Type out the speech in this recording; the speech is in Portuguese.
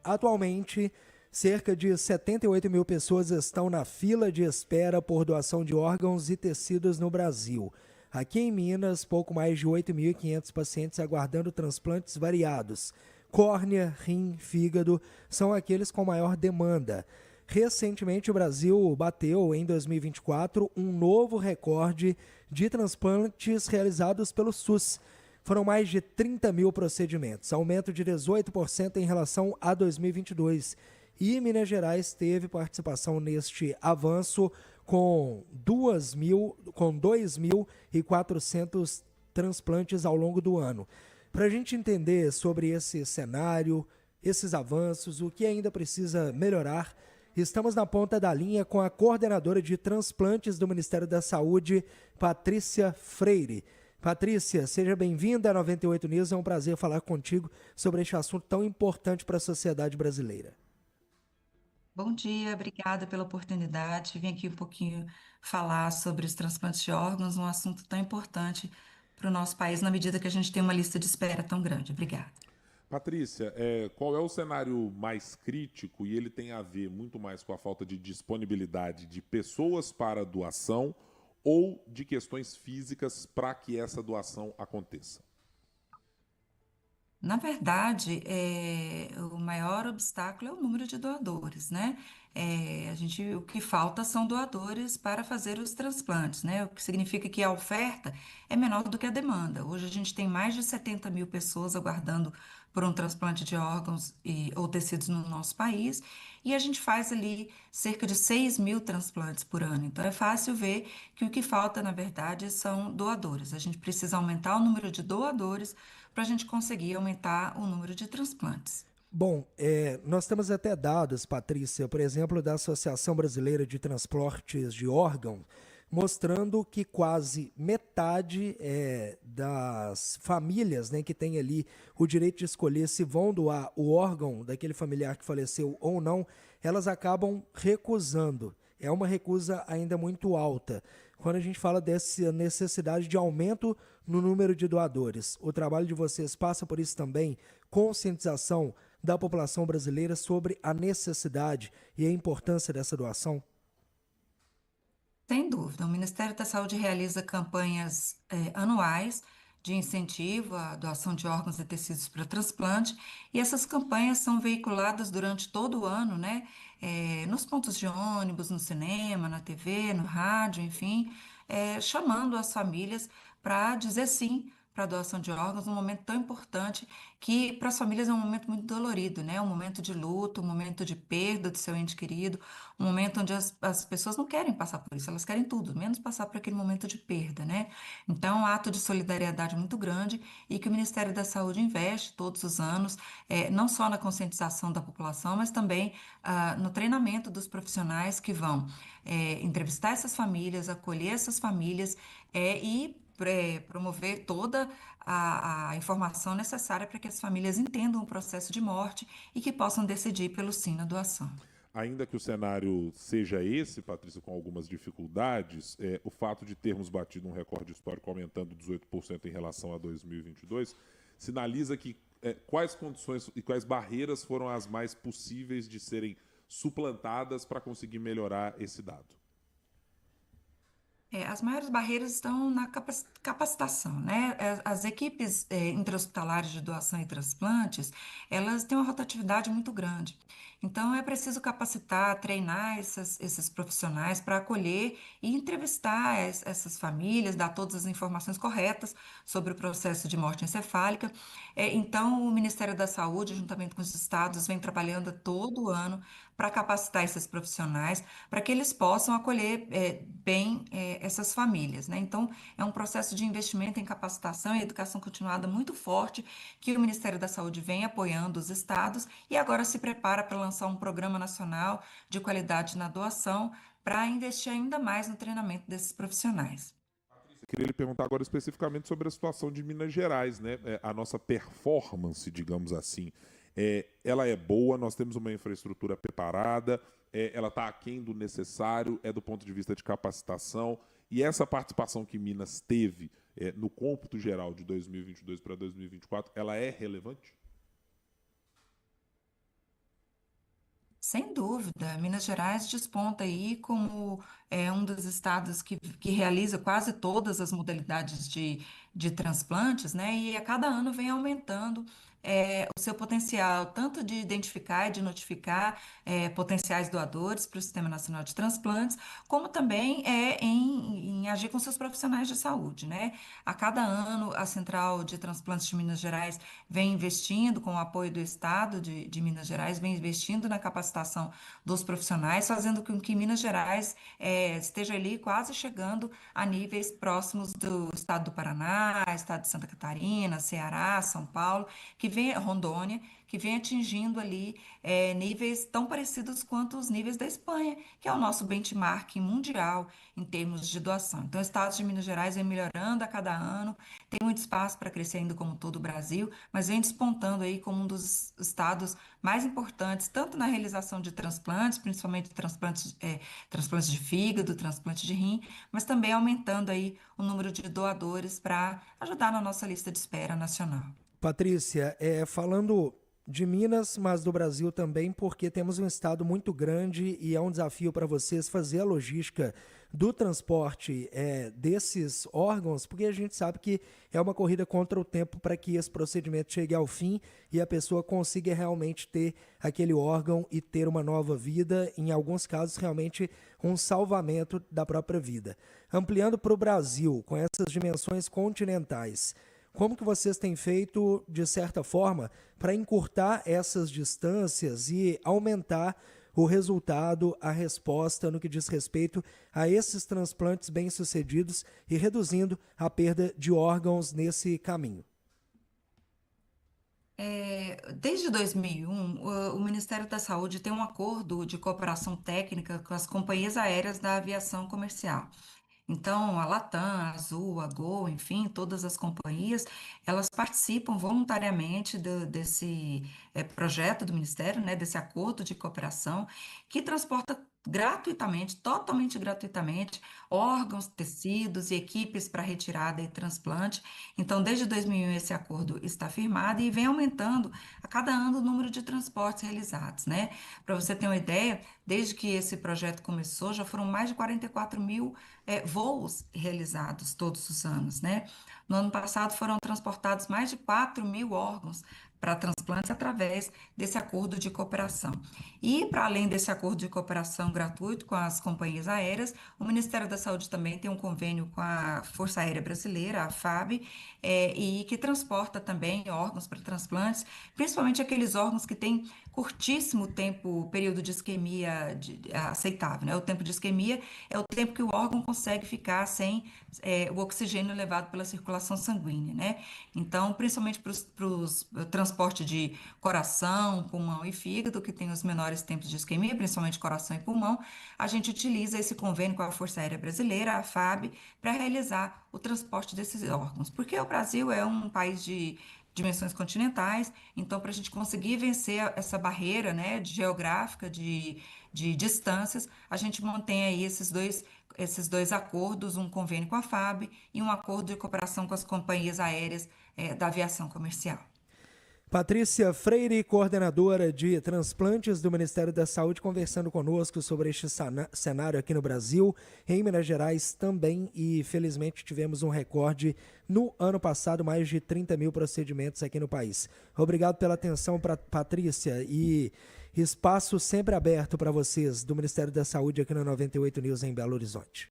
Atualmente, cerca de 78 mil pessoas estão na fila de espera por doação de órgãos e tecidos no Brasil. Aqui em Minas, pouco mais de 8.500 pacientes aguardando transplantes variados. Córnea, rim, fígado são aqueles com maior demanda. Recentemente, o Brasil bateu, em 2024, um novo recorde de transplantes realizados pelo SUS. Foram mais de 30 mil procedimentos, aumento de 18% em relação a 2022. E Minas Gerais teve participação neste avanço com 2.400 transplantes ao longo do ano. Para a gente entender sobre esse cenário, esses avanços, o que ainda precisa melhorar, estamos na ponta da linha com a coordenadora de transplantes do Ministério da Saúde, Patrícia Freire. Patrícia, seja bem-vinda à 98 News, é um prazer falar contigo sobre este assunto tão importante para a sociedade brasileira. Bom dia, obrigada pela oportunidade. Vim aqui um pouquinho falar sobre os transplantes de órgãos, um assunto tão importante para o nosso país, na medida que a gente tem uma lista de espera tão grande. Obrigada. Patrícia, qual é o cenário mais crítico e ele tem a ver muito mais com a falta de disponibilidade de pessoas para doação ou de questões físicas para que essa doação aconteça? Na verdade, o maior obstáculo é o número de doadores, né? O que falta são doadores para fazer os transplantes, né? O que significa que a oferta é menor do que a demanda. Hoje a gente tem mais de 70 mil pessoas aguardando por um transplante de órgãos ou tecidos no nosso país, e a gente faz ali cerca de 6 mil transplantes por ano. Então é fácil ver que o que falta, na verdade, são doadores. A gente precisa aumentar o número de doadores para a gente conseguir aumentar o número de transplantes. Bom, nós temos até dados, Patrícia, por exemplo, da Associação Brasileira de Transplantes de Órgãos, mostrando que quase metade das famílias, né, que tem ali o direito de escolher se vão doar o órgão daquele familiar que faleceu ou não, elas acabam recusando. É uma recusa ainda muito alta. Quando a gente fala dessa necessidade de aumento no número de doadores, o trabalho de vocês passa por isso também, conscientização da população brasileira sobre a necessidade e a importância dessa doação? Sem dúvida, o Ministério da Saúde realiza campanhas anuais de incentivo à doação de órgãos e tecidos para transplante, e essas campanhas são veiculadas durante todo o ano, né? Nos pontos de ônibus, no cinema, na TV, no rádio, enfim, chamando as famílias para dizer sim para a doação de órgãos num momento tão importante que para as famílias é um momento muito dolorido, né? Um momento de luto, um momento de perda do seu ente querido, um momento onde as pessoas não querem passar por isso, elas querem tudo, menos passar por aquele momento de perda, né? Então, é um ato de solidariedade muito grande e que o Ministério da Saúde investe todos os anos, não só na conscientização da população, mas também no treinamento dos profissionais que vão entrevistar essas famílias, acolher essas famílias e promover toda a informação necessária para que as famílias entendam o processo de morte e que possam decidir pelo sim na doação. Ainda que o cenário seja esse, Patrícia, com algumas dificuldades, o fato de termos batido um recorde histórico aumentando 18% em relação a 2022, sinaliza que quais condições e quais barreiras foram as mais possíveis de serem suplantadas para conseguir melhorar esse dado. As maiores barreiras estão na capacitação, né? As equipes intra-hospitalares de doação e transplantes, elas têm uma rotatividade muito grande. Então, é preciso capacitar, treinar esses profissionais para acolher e entrevistar essas famílias, dar todas as informações corretas sobre o processo de morte encefálica. Então, o Ministério da Saúde, juntamente com os estados, vem trabalhando todo ano para capacitar esses profissionais, para que eles possam acolher bem essas famílias, né? Então, é um processo de investimento em capacitação e educação continuada muito forte que o Ministério da Saúde vem apoiando os estados e agora se prepara para lançar um programa nacional de qualidade na doação para investir ainda mais no treinamento desses profissionais. Queria lhe perguntar agora especificamente sobre a situação de Minas Gerais, né? A nossa performance, digamos assim, ela é boa, nós temos uma infraestrutura preparada, ela está aquém do necessário, do ponto de vista de capacitação, e essa participação que Minas teve no cômputo geral de 2022 para 2024, ela é relevante? Sem dúvida, Minas Gerais desponta aí como um dos estados que realiza quase todas as modalidades de transplantes, né? E a cada ano vem aumentando o seu potencial, tanto de identificar e de notificar potenciais doadores para o Sistema Nacional de Transplantes, como também em agir com seus profissionais de saúde, né? A cada ano, a Central de Transplantes de Minas Gerais vem investindo, com o apoio do Estado de Minas Gerais, vem investindo na capacitação dos profissionais, fazendo com que Minas Gerais esteja ali quase chegando a níveis próximos do Estado do Paraná, Estado de Santa Catarina, Ceará, São Paulo, Rondônia, que vem atingindo ali níveis tão parecidos quanto os níveis da Espanha, que é o nosso benchmark mundial em termos de doação. Então, o Estado de Minas Gerais vem melhorando a cada ano, tem muito espaço para crescer ainda como todo o Brasil, mas vem despontando aí como um dos estados mais importantes, tanto na realização de transplantes, principalmente transplantes de fígado, transplante de rim, mas também aumentando aí o número de doadores para ajudar na nossa lista de espera nacional. Patrícia, falando de Minas, mas do Brasil também, porque temos um estado muito grande e é um desafio para vocês fazer a logística do transporte desses órgãos, porque a gente sabe que é uma corrida contra o tempo para que esse procedimento chegue ao fim e a pessoa consiga realmente ter aquele órgão e ter uma nova vida, em alguns casos realmente um salvamento da própria vida. Ampliando para o Brasil, com essas dimensões continentais, como que vocês têm feito, de certa forma, para encurtar essas distâncias e aumentar o resultado, a resposta no que diz respeito a esses transplantes bem-sucedidos e reduzindo a perda de órgãos nesse caminho? Desde 2001, o Ministério da Saúde tem um acordo de cooperação técnica com as companhias aéreas da aviação comercial. Então, a Latam, a Azul, a Gol, enfim, todas as companhias, elas participam voluntariamente desse projeto do Ministério, né, desse acordo de cooperação, que transporta gratuitamente, totalmente gratuitamente, órgãos, tecidos e equipes para retirada e transplante. Então, desde 2001, esse acordo está firmado e vem aumentando a cada ano o número de transportes realizados, né? Para você ter uma ideia, desde que esse projeto começou, já foram mais de 44 mil voos realizados todos os anos, né? No ano passado foram transportados mais de 4 mil órgãos para transplantes através desse acordo de cooperação. E, para além desse acordo de cooperação gratuito com as companhias aéreas, o Ministério da Saúde também tem um convênio com a Força Aérea Brasileira, a FAB, e que transporta também órgãos para transplantes, principalmente aqueles órgãos que têm curtíssimo período de isquemia aceitável, né? O tempo de isquemia é o tempo que o órgão consegue ficar sem o oxigênio levado pela circulação sanguínea, né? Então, principalmente para os transporte de coração, pulmão e fígado, que tem os menores tempos de isquemia, principalmente coração e pulmão, a gente utiliza esse convênio com a Força Aérea Brasileira, a FAB, para realizar o transporte desses órgãos, porque o Brasil é um país de dimensões continentais, então para a gente conseguir vencer essa barreira, né, geográfica de distâncias, a gente mantém aí esses dois acordos, um convênio com a FAB e um acordo de cooperação com as companhias aéreas da aviação comercial. Patrícia Freire, coordenadora de transplantes do Ministério da Saúde, conversando conosco sobre este cenário aqui no Brasil, em Minas Gerais também, e felizmente tivemos um recorde no ano passado, mais de 30 mil procedimentos aqui no país. Obrigado pela atenção, Patrícia, e espaço sempre aberto para vocês do Ministério da Saúde aqui no 98 News em Belo Horizonte.